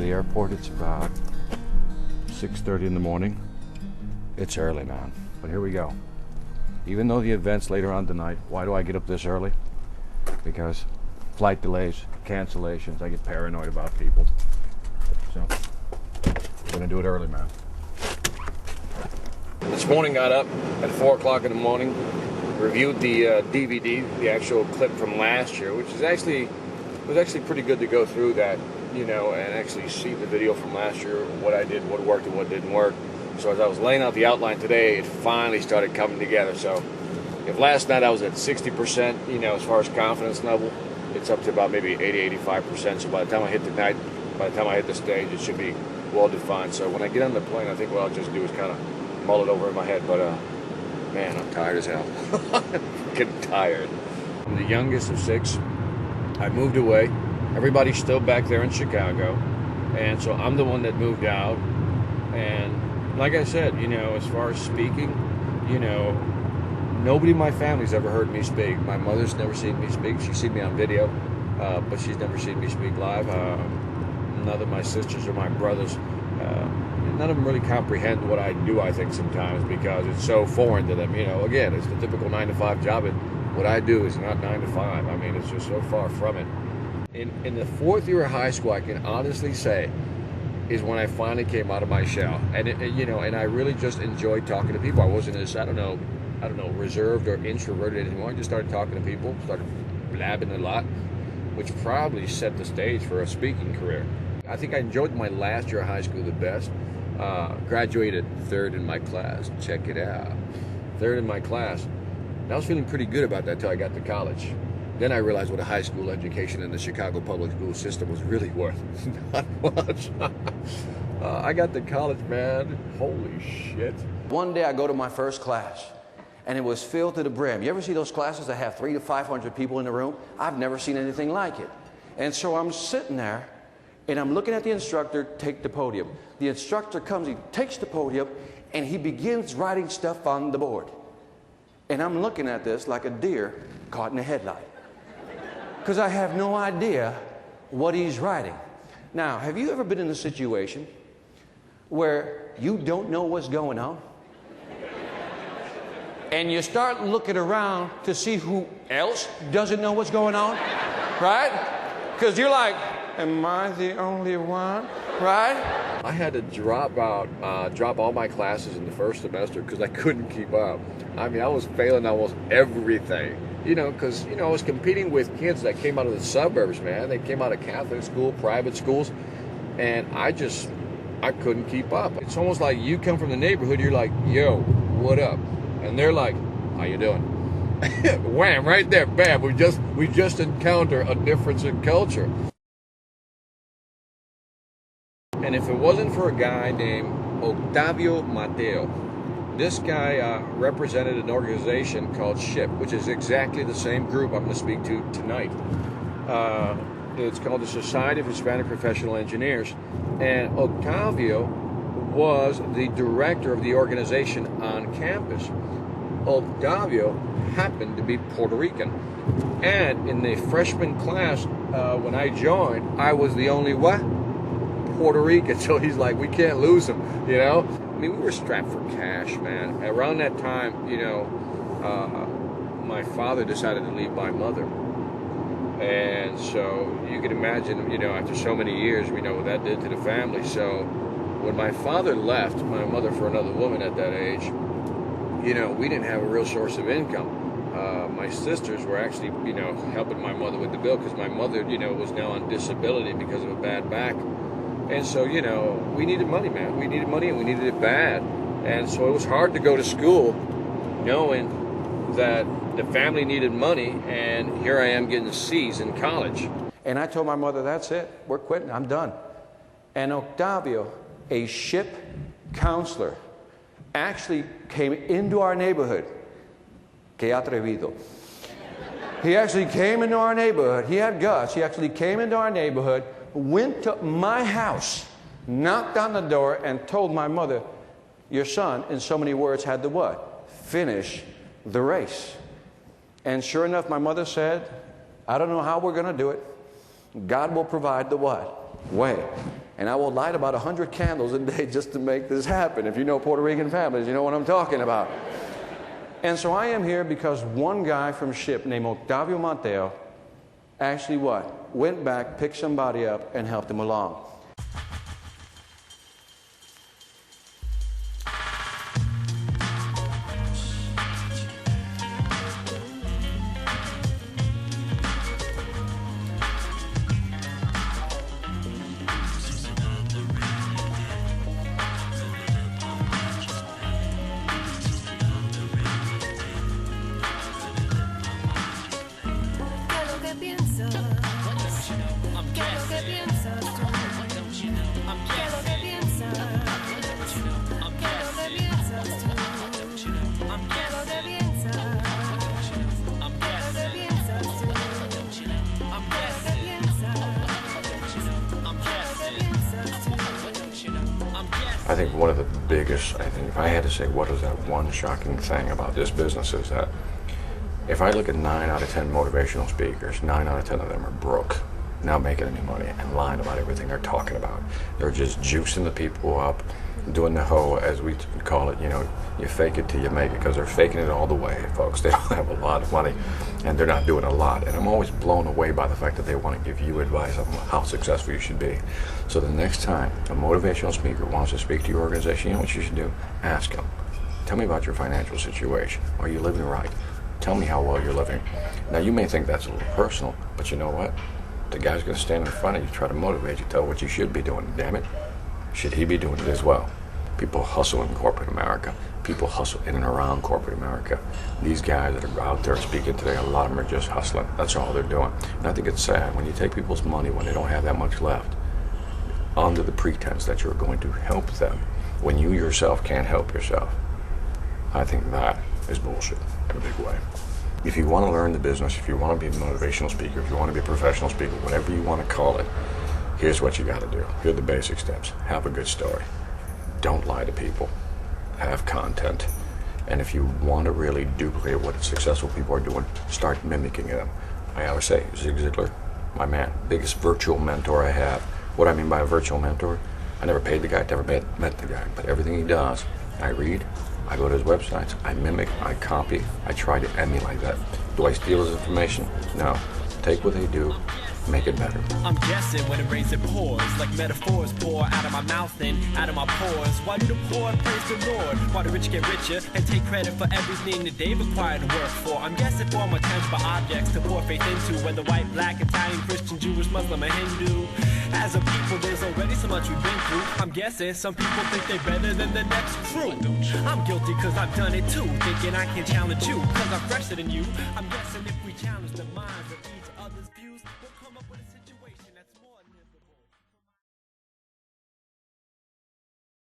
the airport. It's about 6:30 in the morning. It's early, man. But here we go. Even though the event's later on tonight, why do I get up this early? Because flight delays, cancellations, I get paranoid about people. So, I'm gonna do it early, man. This morning got up at 4 o'clock in the morning, reviewed the DVD, the actual clip from last year, which was actually pretty good to go through that, and actually see the video from last year, what I did, what worked and what didn't work. So as I was laying out the outline today, it finally started coming together. So if last night I was at 60%, as far as confidence level, it's up to about maybe 80-85%. So by the time I hit the night, by the time I hit the stage, it should be well defined. So when I get on the plane, I think what I'll just do is kind of mull it over in my head. But man, I'm tired as hell. I'm getting tired. I'm the youngest of 6. I moved away. Everybody's still back there in Chicago, and so I'm the one that moved out. And like I said, as far as speaking, nobody in my family's ever heard me speak. My mother's never seen me speak. She's seen me on video, but she's never seen me speak live. None of my sisters or my brothers, none of them really comprehend what I do, I think, sometimes, because it's so foreign to them. Again, it's the typical 9-to-5 job, and what I do is not 9 to 5. I mean, it's just so far from it. In the 4th year of high school, I can honestly say, is when I finally came out of my shell, and and I really just enjoyed talking to people. I wasn't as I don't know, reserved or introverted anymore. I just started talking to people, started blabbing a lot, which probably set the stage for a speaking career. I think I enjoyed my last year of high school the best. Graduated 3rd in my class. Check it out, 3rd in my class. And I was feeling pretty good about that until I got to college. Then I realized what a high school education in the Chicago public school system was really worth. Not much. I got to college, man. Holy shit. One day I go to my first class, and it was filled to the brim. You ever see those classes that have 300 to 500 people in the room? I've never seen anything like it. And so I'm sitting there, and I'm looking at the instructor take the podium. The instructor comes, he takes the podium, and he begins writing stuff on the board. And I'm looking at this like a deer caught in a headlight, because I have no idea what he's writing. Now, have you ever been in a situation where you don't know what's going on? And you start looking around to see who else doesn't know what's going on, right? Because you're like, am I the only one, right? I had to drop all my classes in the first semester because I couldn't keep up. I mean, I was failing almost everything. Because, I was competing with kids that came out of the suburbs, man. They came out of Catholic school, private schools, and I couldn't keep up. It's almost like you come from the neighborhood, you're like, yo, what up? And they're like, how you doing? Wham, right there, bam, we just encounter a difference in culture. And if it wasn't for a guy named Octavio Mateo, this guy represented an organization called SHIP, which is exactly the same group I'm going to speak to tonight. It's called the Society of Hispanic Professional Engineers. And Octavio was the director of the organization on campus. Octavio happened to be Puerto Rican. And in the freshman class, when I joined, I was the only what? Puerto Rican. So he's like, we can't lose him, I mean, we were strapped for cash, man. Around that time, my father decided to leave my mother. And so you can imagine, after so many years, we know what that did to the family. So when my father left my mother for another woman at that age, we didn't have a real source of income. My sisters were actually, helping my mother with the bill because my mother, was now on disability because of a bad back. And so, we needed money, man. We needed money, and we needed it bad. And so it was hard to go to school knowing that the family needed money, and here I am getting C's in college. And I told my mother, that's it. We're quitting. I'm done. And Octavio, a SHIP counselor, actually came into our neighborhood. Que atrevido. He actually came into our neighborhood. He had guts. He actually came into our neighborhood, went to my house, knocked on the door, and told my mother, your son, in so many words, had to what? Finish the race. And sure enough, my mother said, I don't know how we're going to do it. God will provide the what? Way. And I will light about 100 candles a day just to make this happen. If you know Puerto Rican families, you know what I'm talking about. And so I am here because one guy from SHIP named Octavio Mateo actually what? Went back, picked somebody up, and helped him along. I think one of the biggest, if I had to say what is that one shocking thing about this business is that if I look at 9 out of 10 motivational speakers, 9 out of 10 of them are broke, not making any money, and lying about everything they're talking about. They're just juicing the people up, doing the hoe, as we call it, you fake it till you make it, because they're faking it all the way, folks. They don't have a lot of money, and they're not doing a lot. And I'm always blown away by the fact that they want to give you advice on how successful you should be. So the next time a motivational speaker wants to speak to your organization, you know what you should do? Ask them. Tell me about your financial situation. Are you living right? Tell me how well you're living. Now, you may think that's a little personal, but you know what? The guy's going to stand in front of you, try to motivate you, tell what you should be doing. Damn it, should he be doing it as well? People hustle in corporate America. People hustle in and around corporate America. These guys that are out there speaking today, a lot of them are just hustling. That's all they're doing. And I think it's sad when you take people's money when they don't have that much left, under the pretense that you're going to help them, when you yourself can't help yourself. I think that is bullshit in a big way. If you want to learn the business, if you want to be a motivational speaker, if you want to be a professional speaker, whatever you want to call it, here's what you got to do. Here are the basic steps. Have a good story. Don't lie to people. Have content. And if you want to really duplicate what successful people are doing, start mimicking them. I always say, Zig Ziglar, my man, biggest virtual mentor I have. What I mean by a virtual mentor, I never paid the guy, never met the guy, but everything he does, I read, I go to his websites, I mimic, I copy, I try to emulate that. Do I steal his information? No. Take what they do, make it better. I'm guessing when it rains it pours, like metaphors pour out of my mouth and out of my pores. Why do the poor praise the Lord? Why the rich get richer and take credit for everything that they've acquired to work for? I'm guessing for more tangible objects to pour faith into, whether white, black, Italian, Christian, Jewish, Muslim, or Hindu. As a people, there's already so much we've been through. I'm guessing some people think they're better than the next crew. I'm guilty cause I've done it too, thinking I can challenge you cause I'm fresher than you. I'm guessing if we challenge the minds of each other's views, we'll come up with a